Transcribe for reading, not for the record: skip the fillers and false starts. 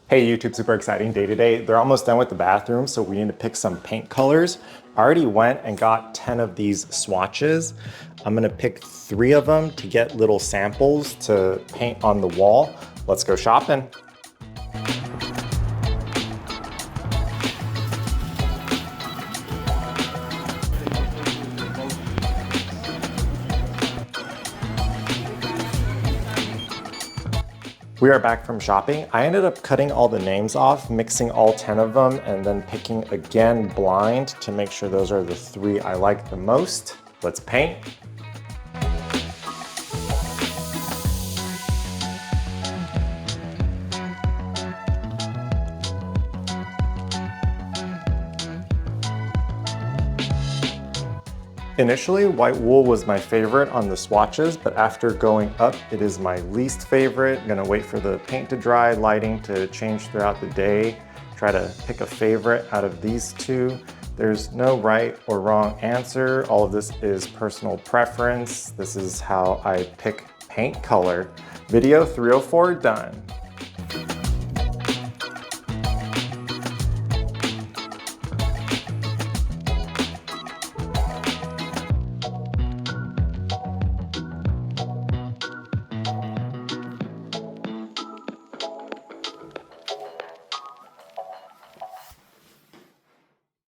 Hey YouTube, super exciting day today. They're almost done with the bathroom, so we need to pick some paint colors. I already went and got 10 of these swatches. I'm gonna pick 3 of them to get little samples to paint on the wall. Let's go shopping. We are back from shopping. I ended up cutting all the names off, mixing all 10 of them, and then picking again blind to make sure those are the 3 I like the most. Let's paint. Initially, white wool was my favorite on the swatches, but after going up, it is my least favorite. I'm gonna wait for the paint to dry, lighting to change throughout the day, try to pick a favorite out of these 2. There's no right or wrong answer. All of this is personal preference. This is how I pick paint color. Video 304 done.